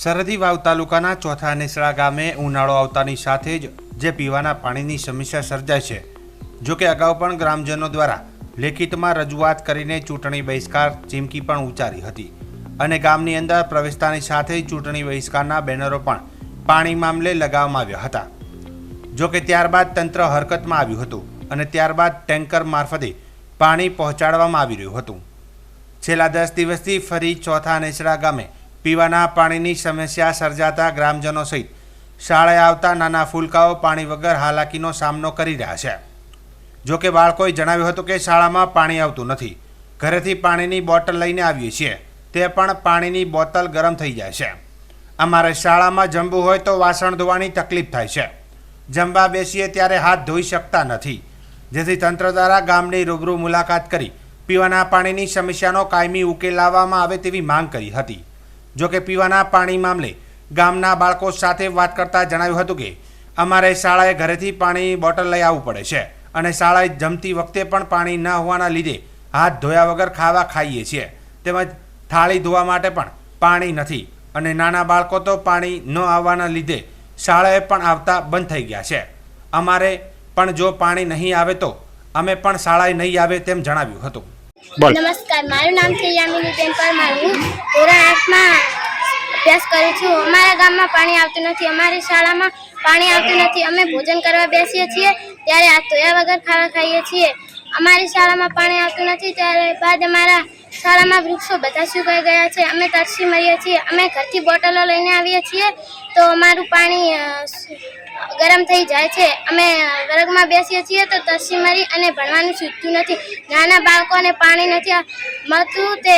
સરહદી વાવ તાલુકાના ચોથા નેસડા ગામે ઉનાળો આવતાની સાથે જ જે પીવાના પાણીની સમસ્યા સર્જાય છે। જો કે અગાઉ પણ ગ્રામજનો દ્વારા લેખિતમાં રજૂઆત કરીને ચૂંટણી બહિષ્કાર ચીમકી પણ ઉચ્ચારી હતી અને ગામની અંદર પ્રવેશતાની સાથે ચૂંટણી બહિષ્કારના બેનરો પણ પાણી મામલે લગાવવામાં આવ્યા હતા। જો કે ત્યારબાદ તંત્ર હરકતમાં આવ્યું હતું અને ત્યારબાદ ટેન્કર મારફતે પાણી પહોંચાડવામાં આવી રહ્યું હતું। છેલ્લા 10 દિવસથી ફરી ચોથા નેસડા ગામે પીવાના પાણીની સમસ્યા સર્જાતા ગ્રામજનો સહિત શાળાએ આવતા નાના ફૂલકાઓ પાણી વગર હાલાકીનો સામનો કરી રહ્યા છે। જો કે બાળકોએ જણાવ્યું હતું કે શાળામાં પાણી આવતું નથી, ઘરેથી પાણીની બોટલ લઈને આવીએ છીએ, તે પણ પાણીની બોટલ ગરમ થઈ જાય છે। અમારે શાળામાં જમવું હોય તો વાસણ ધોવાની તકલીફ થાય છે, જમવા બેસીએ ત્યારે હાથ ધોઈ શકતા નથી, જેથી તંત્ર દ્વારા ગામની રૂબરૂ મુલાકાત કરી પીવાના પાણીની સમસ્યાનો કાયમી ઉકેલ લાવવામાં આવે તેવી માંગ કરી હતી। જો કે પીવાના પાણી મામલે ગામના બાળકો સાથે વાત કરતા જણાવ્યું હતું કે અમારે શાળાએ ઘરેથી પાણીની બોટલ લઈ આવવું પડે છે અને શાળાએ જમતી વખતે પણ પાણી ન હોવાના લીધે હાથ ધોયા વગર ખાવા ખાઈએ છીએ, તેમજ થાળી ધોવા માટે પણ પાણી નથી અને નાના બાળકો તો પાણી ન આવવાના લીધે શાળાએ પણ આવતા બંધ થઈ ગયા છે। અમારે પણ જો પાણી નહીં આવે તો અમે પણ શાળાએ નહીં આવે તેમ જણાવ્યું હતું। નમસ્કાર, મારું નામ છે યામિનીબેન પરમાર। હું ધોરણ 8 માં અભ્યાસ કરું છું। અમારા ગામમાં પાણી આવતું નથી, અમારી શાળામાં પાણી આવતું નથી। અમે ભોજન કરવા બેસીએ છીએ ત્યારે હાથ ધોયા વગર ખાવા ખાઈએ છીએ। અમારી શાળામાં પાણી આવતું નથી, ત્યારે બાદ અમારા શાળામાં વૃક્ષો બધા સુકાઈ ગયા છે, અમે તરસી મરીએ છીએ। અમે ઘરથી બોટલો લઈને આવીએ છીએ તો અમારું પાણી ગરમ થઈ જાય છે। અમે વર્ગમાં બેસીએ છીએ તો તરસી મરી અને ભણવાનું છૂટતું નથી। નાના બાળકોને પાણી નથી મળતું, તે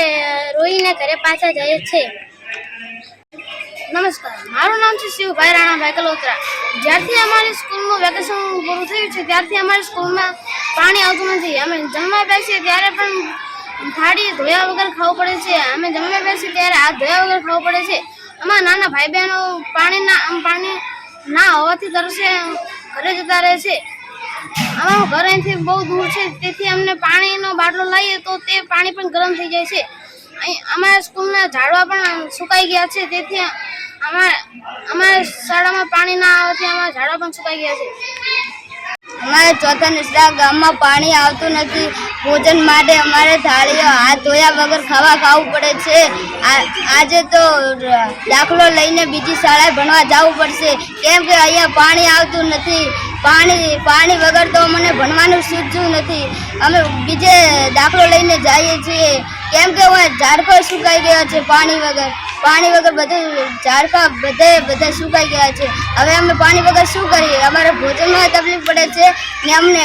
રોઈને ઘરે પાછા જાય છે। નમસ્કાર, મારું નામ છે શિવભાઈ રાણાભાઈ કલોત્રા। જ્યારથી અમારી સ્કૂલનું વેકેશન પૂરું થયું છે ત્યારથી અમારી સ્કૂલમાં પાણી આવતું નથી। અમે જમવા બેસીએ ત્યારે પણ થાળી ધોયા વગર ખાવું પડે છે। અમે જમવા બેસીએ ત્યારે હાથ ધોયા વગર ખાવું પડે છે। અમારા નાના ભાઈ બહેનો પાણી ના હોવાથી તરસે ઘરે જતા રહે છે। અમારું ઘર અહીંથી બહુ દૂર છે, તેથી અમને પાણીનો બાટલો લઈએ તો તે પાણી પણ ગરમ થઈ જાય છે। અહીં અમારા સ્કૂલના ઝાડવા પણ સુકાઈ ગયા છે, તેથી અમારા શાળામાં પાણી ના આવવાથી અમારા ઝાડવા પણ સુકાઈ ગયા છે। અમારે ચોથા નેસડા ગામમાં પાણી આવતું નથી। ભોજન માટે અમારે થાળીઓ હાથ ધોયા વગર ખાવું પડે છે। આજે તો દાખલો લઈને બીજી શાળાએ ભણવા જવું પડશે, કેમ કે અહીંયા પાણી આવતું નથી। પાણી વગર તો અમને ભણવાનું સૂઝતું નથી। અમે બીજે દાખલો લઈને જઈએ છીએ, કેમ કે ઝાડકા સુકાઈ ગયા છે। પાણી વગર બધું ઝાડકા બધા સુકાઈ ગયા છે। હવે અમે પાણી વગર શું કરીએ? અમારે ભોજનમાં તકલીફ પડે છે ને અમને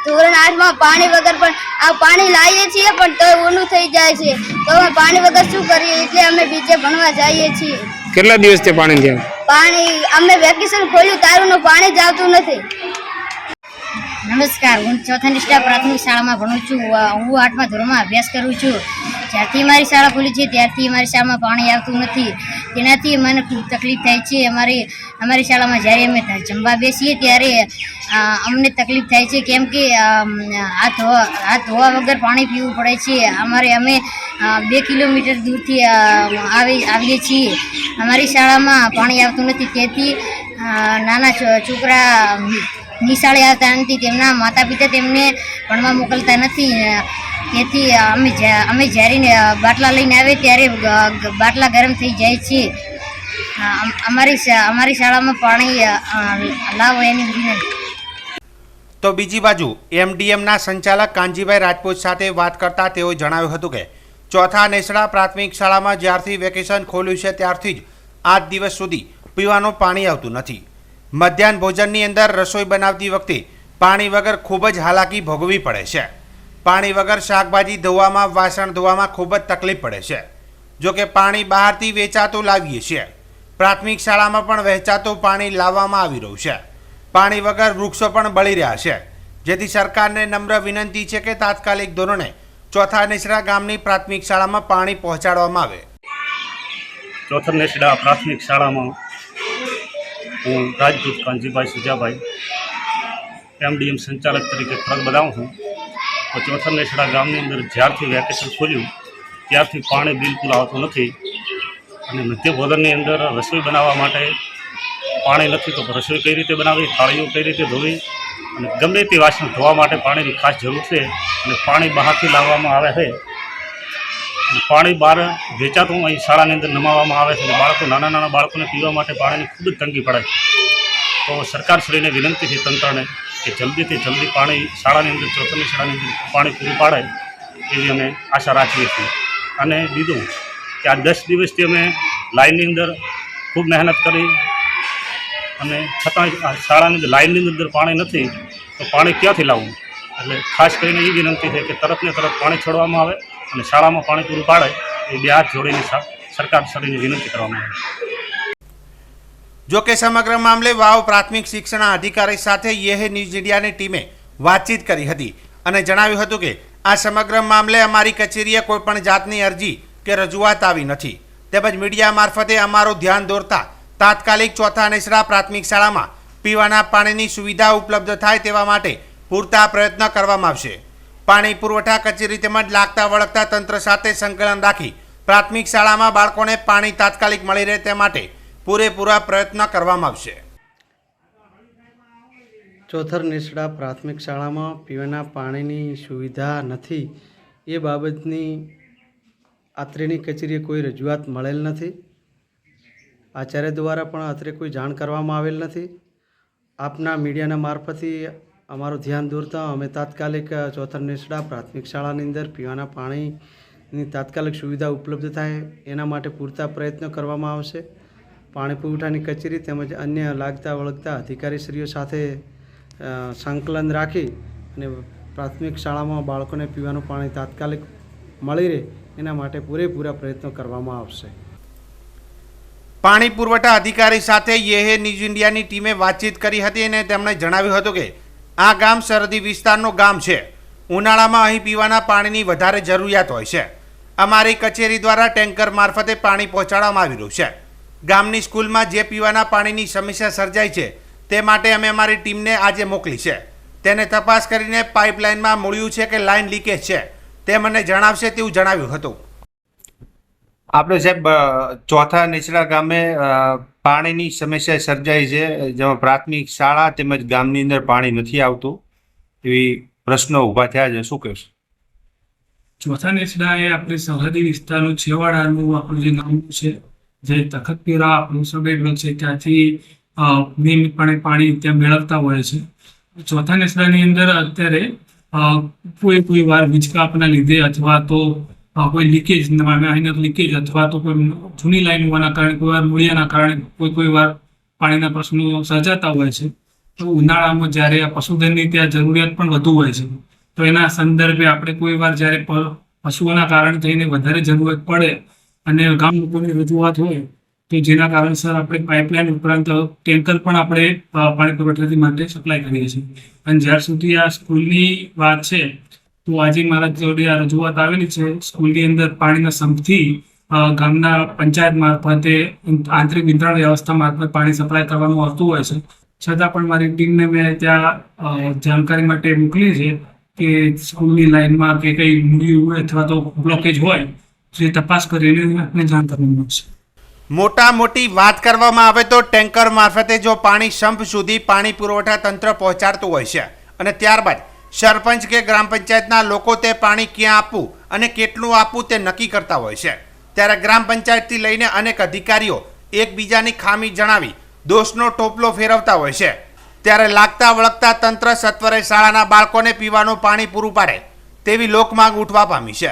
ધોરણ 8 માં પાણી વગર પણ પાણી લાવીએ છીએ પણ તો ઊંડું થઈ જાય છે, તો અમે પાણી વગર શું કરીએ? એટલે અમે બીજે ભણવા જઈએ છીએ। કેટલા દિવસથી પાણી થયા? પાણી અમે વેકેશન ખોલ્યું તારુંનું પાણી જ આવતું નથી। નમસ્કાર, હું ચોથા નેસડા પ્રાથમિક શાળામાં ભણું છું। હું 8મા ધોરણમાં અભ્યાસ કરું છું। જ્યારથી મારી શાળા ખુલી છે ત્યારથી અમારી શાળામાં પાણી આવતું નથી, તેનાથી મને ખૂબ તકલીફ થાય છે। અમારી શાળામાં જ્યારે અમે જમવા બેસીએ ત્યારે અમને તકલીફ થાય છે, કેમ કે હાથ ધોવા વગર પાણી પીવું પડે છે। અમે 2 કિલોમીટર દૂરથી આવીએ છીએ। અમારી શાળામાં પાણી આવતું નથી, તેથી નાના છોકરા નિશાળે આવતા નથી, તેમના માતા પિતા તેમને ભણવા મોકલતા નથી। તેથી અમે જ્યારે બાટલા લઈને આવે ત્યારે બાટલા ગરમ થઈ જાય છે। અમારી શાળામાં પાણી લાવો એની વિનંતી। તો બીજી બાજુ એમડીએમના સંચાલક કાનજીભાઈ રાજપૂત સાથે વાત કરતા તેઓએ જણાવ્યું હતું કે ચોથા નેસડા પ્રાથમિક શાળામાં જ્યારથી વેકેશન ખોલ્યું છે ત્યારથી જ આજ દિવસ સુધી પીવાનું પાણી આવતું નથી। મધ્યાહન ભોજનની અંદર રસોઈ બનાવતી વખતે પાણી વગર ખૂબ જ હાલાકી ભોગવવી પડે છે। પાણી વગર શાકભાજી ધોવામાં, વાસણ ધોવામાં ખૂબ જ તકલીફ પડે છે। જો કે પાણી બહારથી વેચાતું લાવીએ છીએ। પ્રાથમિક શાળામાં પણ વહેંચાતું પાણી લાવવામાં આવી રહ્યું છે। પાણી વગર વૃક્ષો પણ બળી રહ્યા છે, જેથી સરકારને નમ્ર વિનંતી છે કે તાત્કાલિક ધોરણે ચોથા નેસડા ગામની પ્રાથમિક શાળામાં પાણી પહોંચાડવામાં આવે। ચોથા નેસડા પ્રાથમિક શાળામાં હું રાજપૂત કાનજીભાઈ સુજાભાઈ એમડીએમ સંચાલક તરીકે ફરજ બજાવું છું। તો ચોથા નેસડા ગામની અંદર જ્યારથી વેકેશન ખોલ્યું ત્યારથી પાણી બિલકુલ આવતું નથી। અને મધ્ય ભોજનની અંદર રસોઈ બનાવવા માટે પાણી નથી તો રસોઈ કઈ રીતે બનાવવી, થાળીઓ કઈ રીતે ધોવી અને ગમે તે વાસણ ધોવા માટે પાણીની ખાસ જરૂર છે. અને પાણી બહારથી લાવવામાં આવે છે અને પાણી બહાર વેચાતું અહીં શાળાની અંદર નમાવવામાં આવે છે અને બાળકો નાના નાના બાળકોને પીવા માટે પાણીની ખૂબ જ તંગી પડે છે. તો સરકારશ્રીને વિનંતી છે તંત્રને કે જલ્દીથી જલ્દી પાણી શાળાની અંદર ચોથાની શાળાની અંદર પાણી પૂરું પાડે એવી અમે આશા રાખીએ છીએ. અને બીજું કે આ 10 દિવસથી અમે લાઇનની અંદર ખૂબ મહેનત કરી અને છતાં શાળાની અંદર લાઇનની અંદર પાણી નથી તો પાણી ક્યાંથી લાવવું. એટલે ખાસ કરીને એ વિનંતી છે કે તરતને તરત પાણી છોડવામાં આવે અને શાળામાં પાણી પૂરું પાડે એ બે હાથ જોડીને સરકારશ્રીને વિનંતી કરવામાં આવે. જો કે સમગ્ર મામલે વાવ પ્રાથમિક શિક્ષણ અધિકારી સાથે યે ન્યૂઝ ઇન્ડિયાની ટીમે વાતચીત કરી હતી અને જણાવ્યું હતું કે આ સમગ્ર મામલે અમારી કચેરીએ કોઈપણ જાતની અરજી કે રજૂઆત આવી નથી. તેમજ મીડિયા મારફતે અમારું ધ્યાન દોરતા તાત્કાલિક ચોથા નેસડા પ્રાથમિક શાળામાં પીવાના પાણીની સુવિધા ઉપલબ્ધ થાય તેવા માટે પૂરતા પ્રયત્ન કરવામાં આવશે. પાણી પુરવઠા કચેરી તેમજ લાગતા વળગતા તંત્ર સાથે સંકલન રાખી પ્રાથમિક શાળામાં બાળકોને પાણી તાત્કાલિક મળી રહે તે માટે પૂરેપૂરા પ્રયત્ન કરવામાં આવશે. ચોથર નેસડા પ્રાથમિક શાળામાં પીવાના પાણીની સુવિધા નથી એ બાબતની અત્રેની કચેરીએ કોઈ રજૂઆત મળેલ નથી. આચાર્ય દ્વારા પણ અત્રે કોઈ જાણ કરવામાં આવેલ નથી. આપના મીડિયાના મારફતથી અમારું ધ્યાન દોરતા અમે તાત્કાલિક ચોથર નેસડા પ્રાથમિક શાળાની અંદર પીવાના પાણીની તાત્કાલિક સુવિધા ઉપલબ્ધ થાય એના માટે પૂરતા પ્રયત્નો કરવામાં આવશે. પાણી પુરવઠાની કચેરી તેમજ અન્ય લાગતા વળગતા અધિકારીશ્રીઓ સાથે સંકલન રાખી અને પ્રાથમિક શાળામાં બાળકોને પીવાનું પાણી તાત્કાલિક મળી રહે એના માટે પૂરેપૂરા પ્રયત્નો કરવામાં આવશે. પાણી પુરવઠા અધિકારી સાથે યે ન્યૂઝ ઇન્ડિયાની ટીમે વાતચીત કરી હતી અને તેમણે જણાવ્યું હતું કે આ ગામ સરહદી વિસ્તારનું ગામ છે. ઉનાળામાં અહીં પીવાના પાણીની વધારે જરૂરિયાત હોય છે. અમારી કચેરી દ્વારા ટેન્કર મારફતે પાણી પહોંચાડવામાં આવી રહ્યું છે. ગામની સ્કૂલમાં જે પીવાના પાણીની સમસ્યા સર્જાઈ છે તે માટે અમે અમારી ટીમને આજે મોકલી છે. તેને તપાસ કરીને પાઇપલાઇનમાં મળ્યું છે કે લાઇન લીકેજ છે તે મને જણાવશે તેવું જણાવ્યું હતું. આપણે સાહેબ ચોથા નેસડા ગામે પાણીની સમસ્યા સર્જાઈ છે, જેમાં પ્રાથમિક શાળા તેમજ ગામની અંદર પાણી નથી આવતું એવી પ્રશ્નો ઊભા થયા છે, શું કહેશો? ચોથા નેસડા એ આપણે સરહદી વિસ્તારનું છેવાડાનું આપણું જે ગામ છે, જે તખતપુરા આપણું સબેડો છે, ત્યાંથી નિયમિતપણે પાણી ત્યાં મેળવતા હોય છે. ચોથા નેસડાની અંદર અત્યારે કોઈ વાર વીજ કાપના લીધે અથવા તો કોઈ લીકેજ માઇનર લીકેજ અથવા તો કોઈ જૂની લાઈન હોવાના કારણે કોઈ વાર મૂળિયાના કારણે કોઈ વાર પાણીના પ્રશ્નો સર્જાતા હોય છે. તો ઉનાળામાં જ્યારે આ પશુધનની ત્યાં જરૂરિયાત પણ વધુ હોય છે તો એના સંદર્ભે આપણે કોઈ વાર જ્યારે પશુઓના કારણે થઈને વધારે જરૂરત પડે અને ગામ લોકોની રજૂઆત હોય તો જેના કારણસર આપણે પાઇપલાઇન ઉપરાંત ટેન્કર પણ આપણે પાણી પુરવઠા માટે સપ્લાય કરીએ છીએ. અને જ્યાર સુધી આ સ્કૂલની વાત છે તો આજે મારા જોડે આ રજૂઆત આવેલી છે. સ્કૂલની અંદર પાણીના સંપથી ગામના પંચાયત મારફતે આંતરિક વિતરણ વ્યવસ્થા મારફતે પાણી સપ્લાય કરવાનું આવતું હોય છે. છતાં પણ મારી ટીમને મેં ત્યાં જાણકારી માટે મોકલી છે કે સ્કૂલની લાઇનમાં કે કંઈ મૂળ્યું હોય અથવા તો બ્લોકેજ હોય તો એ તપાસ કરીને આપને જાણ કરવામાં આવશે. મોટા મોટી વાત કરવામાં આવે તો ટેન્કર મારફતે જો પાણી સંપ સુધી પાણી પુરવઠા તંત્ર પહોંચાડતું હોય છે અને ત્યારબાદ સરપંચ કે ગ્રામ પંચાયતના લોકો તે પાણી ક્યાં આપવું અને કેટલું આપવું તે નક્કી કરતા હોય છે. ત્યારે ગ્રામ પંચાયતથી લઈને અનેક અધિકારીઓ એકબીજાની ખામી જણાવી દોષનો ટોપલો ફેરવતા હોય છે. ત્યારે લાગતા વળગતા તંત્ર સત્વરે શાળાના બાળકોને પીવાનું પાણી પૂરું પાડે તેવી લોકમાંગ ઉઠવા પામી છે.